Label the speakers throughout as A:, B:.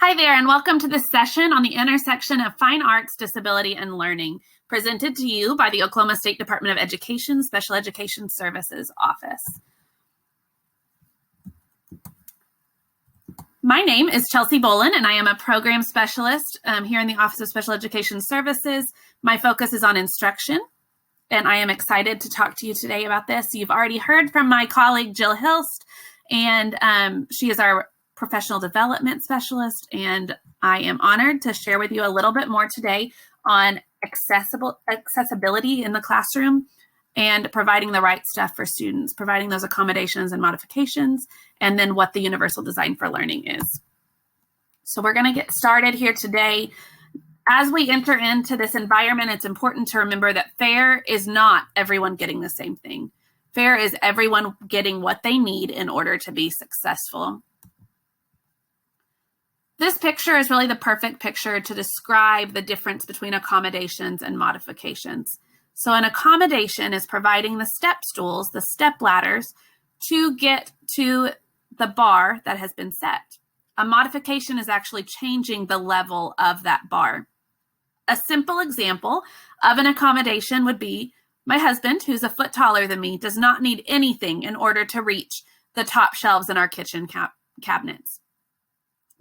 A: Hi there, and welcome to this session on the intersection of fine arts, disability, and learning, presented to you by the Oklahoma State Department of Education Special Education Services Office. My name is Chelsea Bolin, and I am a program specialist here in the Office of Special Education Services. My focus is on instruction, and I am excited to talk to you today about this. You've already heard from my colleague, Jill Hilst, and she is our professional development specialist, and I am honored to share with you a little bit more today on accessibility in the classroom and providing the right stuff for students, providing those accommodations and modifications, and then what the universal design for learning is. So we're going to get started here today. As we enter into this environment, it's important to remember that FAIR is not everyone getting the same thing. FAIR is everyone getting what they need in order to be successful. This picture is really the perfect picture to describe the difference between accommodations and modifications. So an accommodation is providing the step stools, the step ladders, to get to the bar that has been set. A modification is actually changing the level of that bar. A simple example of an accommodation would be my husband, who's a foot taller than me, does not need anything in order to reach the top shelves in our kitchen cabinets.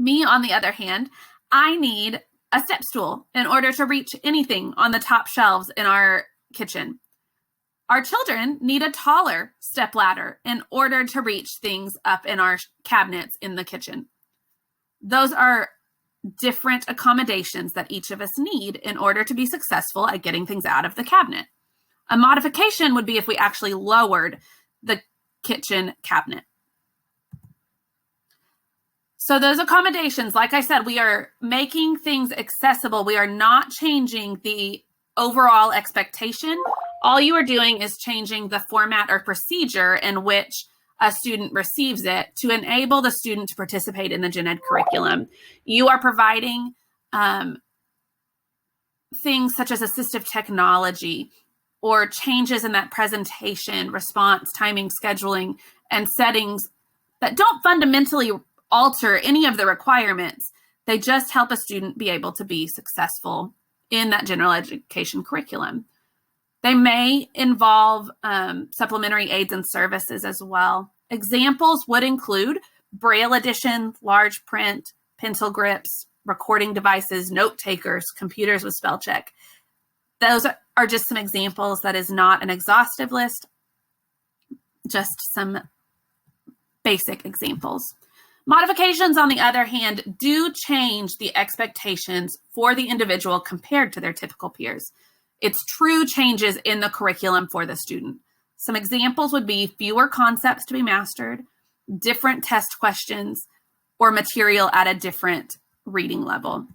A: Me, on the other hand, I need a step stool in order to reach anything on the top shelves in our kitchen. Our children need a taller step ladder in order to reach things up in our cabinets in the kitchen. Those are different accommodations that each of us need in order to be successful at getting things out of the cabinet. A modification would be if we actually lowered the kitchen cabinet. So those accommodations, like I said, we are making things accessible. We are not changing the overall expectation. All you are doing is changing the format or procedure in which a student receives it to enable the student to participate in the gen ed curriculum. You are providing things such as assistive technology or changes in that presentation, response, timing, scheduling, and settings that don't fundamentally alter any of the requirements. They just help a student be able to be successful in that general education curriculum. They may involve supplementary aids and services as well. Examples would include Braille edition, large print, pencil grips, recording devices, note takers, computers with spell check. Those are just some examples. That is not an exhaustive list, just some basic examples. Modifications, on the other hand, do change the expectations for the individual compared to their typical peers. It's true changes in the curriculum for the student. Some examples would be fewer concepts to be mastered, different test questions, or material at a different reading level.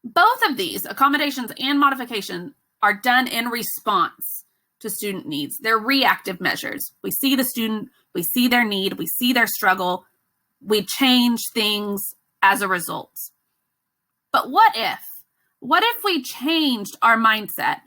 A: Both of these, accommodations and modification, are done in response to student needs. They're reactive measures. We see the student, we see their need, we see their struggle, we change things as a result. But what if we changed our mindset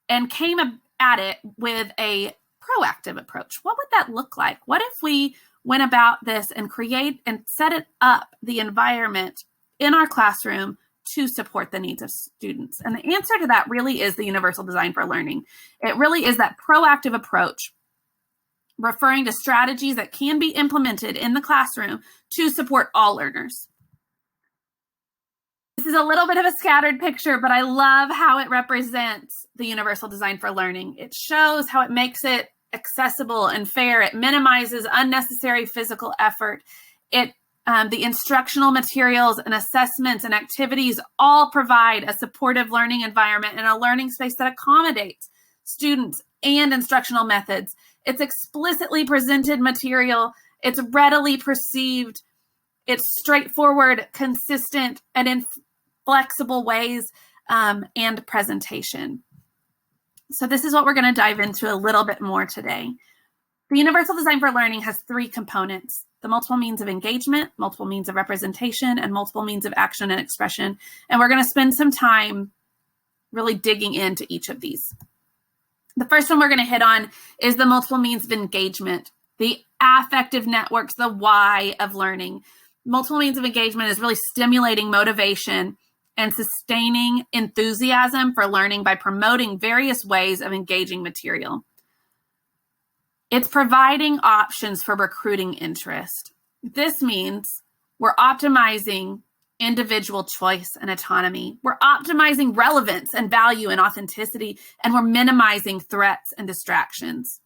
A: and came at it with a proactive approach? What would that look like? What if we went about this and create and set it up, the environment in our classroom to support the needs of students? And the answer to that really is the universal design for learning. It really is that proactive approach, referring to strategies that can be implemented in the classroom to support all learners. This is a little bit of a scattered picture, but I love how it represents the universal design for learning. It shows how it makes it accessible and fair. It minimizes unnecessary physical effort. The instructional materials and assessments and activities all provide a supportive learning environment and a learning space that accommodates students and instructional methods. It's explicitly presented material. It's readily perceived. It's straightforward, consistent, and in flexible ways and presentation. So this is what we're going to dive into a little bit more today. The universal design for learning has three components: the multiple means of engagement, multiple means of representation, and multiple means of action and expression. And we're going to spend some time really digging into each of these. The first one we're going to hit on is the multiple means of engagement, the affective networks, the why of learning. Multiple means of engagement is really stimulating motivation and sustaining enthusiasm for learning by promoting various ways of engaging material. It's providing options for recruiting interest. This means we're optimizing individual choice and autonomy. We're optimizing relevance and value and authenticity, and we're minimizing threats and distractions.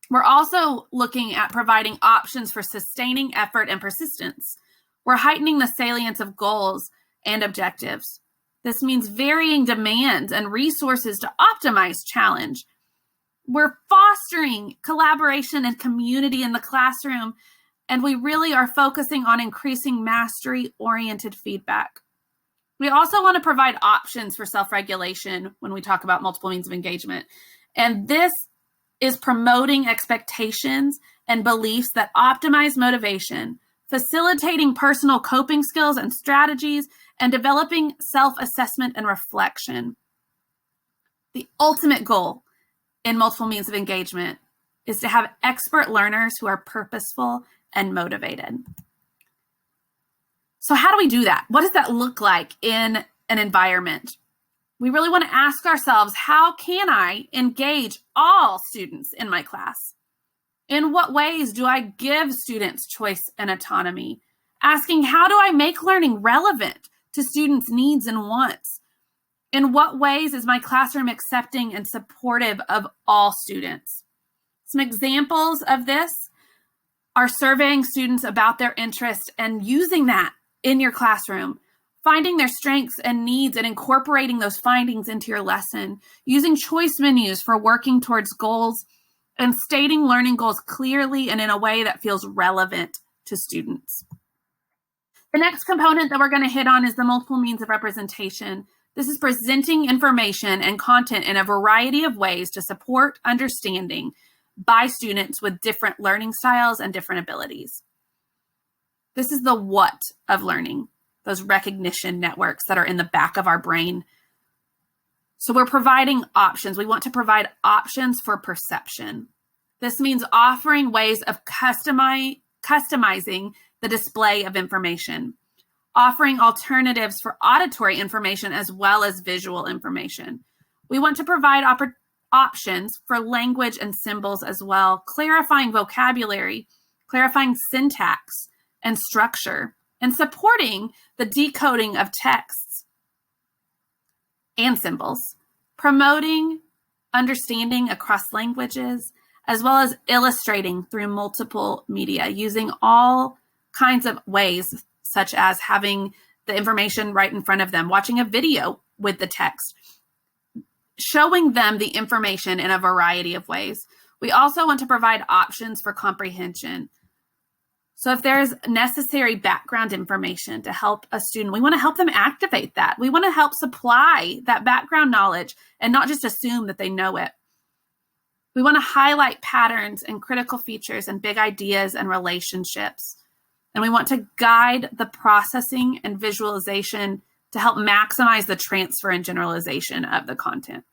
A: We're also looking at providing options for sustaining effort and persistence. We're heightening the salience of goals and objectives. This means varying demands and resources to optimize challenge. We're fostering collaboration and community in the classroom, and we really are focusing on increasing mastery-oriented feedback. We also want to provide options for self-regulation when we talk about multiple means of engagement. And this is promoting expectations and beliefs that optimize motivation, facilitating personal coping skills and strategies, and developing self-assessment and reflection. The ultimate goal in multiple means of engagement is to have expert learners who are purposeful and motivated. So how do we do that? What does that look like in an environment? We really want to ask ourselves, how can I engage all students in my class? In what ways do I give students choice and autonomy? Asking, how do I make learning relevant to students' needs and wants? In what ways is my classroom accepting and supportive of all students? Some examples of this are surveying students about their interests and using that in your classroom, finding their strengths and needs and incorporating those findings into your lesson, using choice menus for working towards goals, and stating learning goals clearly and in a way that feels relevant to students. The next component that we're going to hit on is the multiple means of representation. This is presenting information and content in a variety of ways to support understanding by students with different learning styles and different abilities. This is the what of learning, those recognition networks that are in the back of our brain. So we're providing options. We want to provide options for perception. This means offering ways of customizing the display of information, offering alternatives for auditory information as well as visual information. We want to provide options for language and symbols as well, clarifying vocabulary, clarifying syntax and structure, and supporting the decoding of texts and symbols, promoting understanding across languages, as well as illustrating through multiple media, using all kinds of ways, such as having the information right in front of them, watching a video with the text, showing them the information in a variety of ways. We also want to provide options for comprehension. So if there's necessary background information to help a student, we want to help them activate that. We want to help supply that background knowledge and not just assume that they know it. We want to highlight patterns and critical features and big ideas and relationships. And we want to guide the processing and visualization to help maximize the transfer and generalization of the content.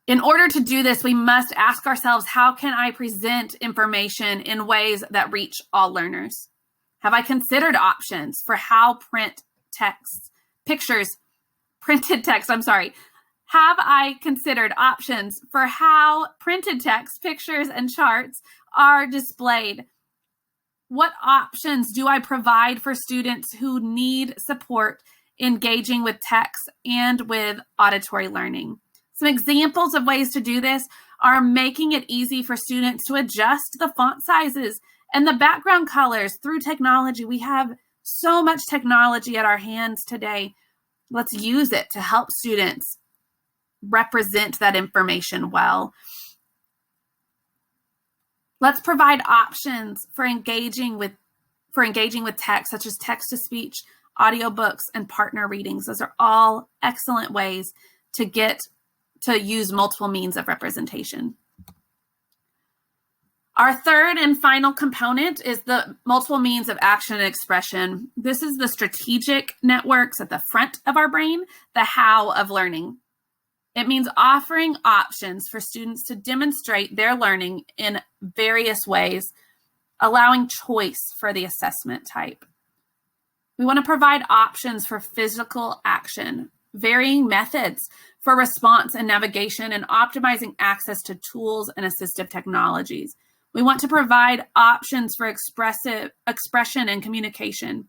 A: In order to do this, we must ask ourselves, how can I present information in ways that reach all learners? Have I considered options for how printed text, Have I considered options for how printed text, pictures, and charts are displayed? What options do I provide for students who need support engaging with text and with auditory learning? Some examples of ways to do this are making it easy for students to adjust the font sizes and the background colors through technology. We have so much technology at our hands today. Let's use it to help students represent that information well. Let's provide options for engaging with text, such as text-to-speech, audiobooks, and partner readings. Those are all excellent ways to use multiple means of representation. Our third and final component is the multiple means of action and expression. This is the strategic networks at the front of our brain, the how of learning. It means offering options for students to demonstrate their learning in various ways allowing choice for the assessment type. We want to provide options for physical action, varying methods for response and navigation, and optimizing access to tools and assistive technologies. We want to provide options for expression and communication.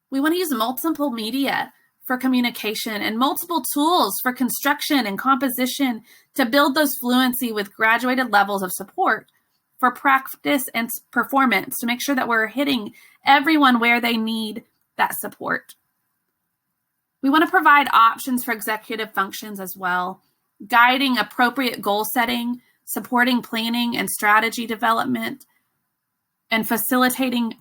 A: We want to use multiple media for communication and multiple tools for construction and composition to build those fluency with graduated levels of support for practice and performance to make sure that we're hitting everyone where they need that support. We want to provide options for executive functions as well, guiding appropriate goal setting, supporting planning and strategy development, and facilitating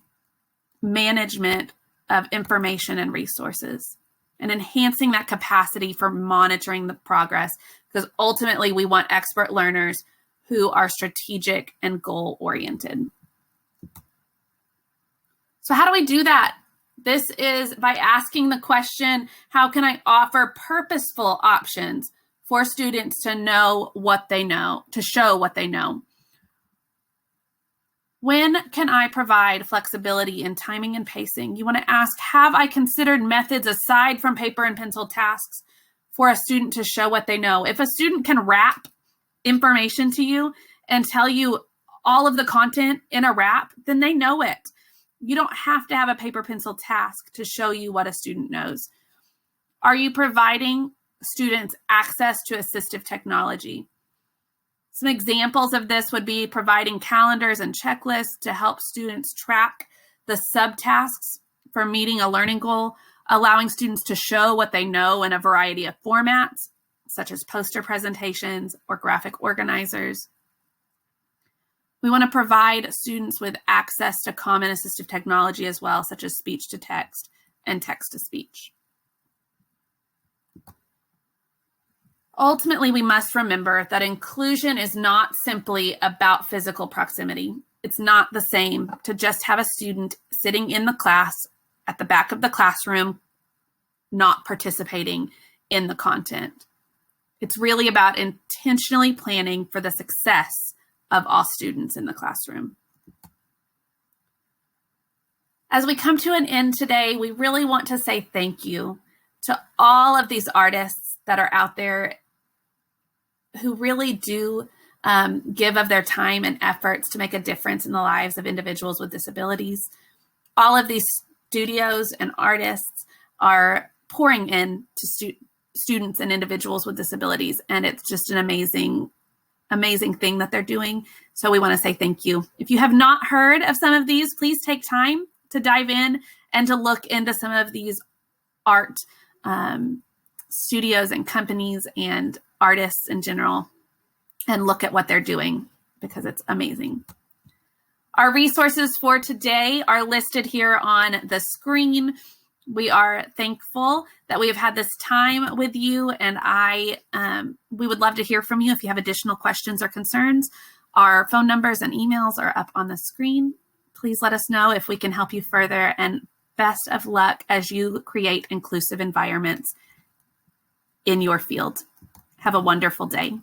A: management of information and resources, and enhancing that capacity for monitoring the progress, because ultimately we want expert learners who are strategic and goal-oriented. So how do we do that? This is by asking the question, how can I offer purposeful options for students to know what they know, to show what they know? When can I provide flexibility in timing and pacing? You want to ask, have I considered methods aside from paper and pencil tasks for a student to show what they know? If a student can wrap information to you and tell you all of the content in a wrap, then they know it. You don't have to have a paper pencil task to show you what a student knows. Are you providing students access to assistive technology? Some examples of this would be providing calendars and checklists to help students track the subtasks for meeting a learning goal, allowing students to show what they know in a variety of formats, such as poster presentations or graphic organizers. We want to provide students with access to common assistive technology as well, such as speech to text and text to speech. Ultimately, we must remember that inclusion is not simply about physical proximity. It's not the same to just have a student sitting in the class at the back of the classroom, not participating in the content. It's really about intentionally planning for the success of all students in the classroom. As we come to an end today, we really want to say thank you to all of these artists that are out there who really do give of their time and efforts to make a difference in the lives of individuals with disabilities. All of these studios and artists are pouring in to students and individuals with disabilities, and it's just an amazing thing that they're doing. So we want to say thank you. If you have not heard of some of these, please take time to dive in and to look into some of these art studios and companies and artists in general, and look at what they're doing, because it's amazing. Our resources for today are listed here on the screen. We are thankful that we have had this time with you, and we would love to hear from you if you have additional questions or concerns. Our phone numbers and emails are up on the screen. Please let us know if we can help you further, and best of luck as you create inclusive environments in your field. Have a wonderful day.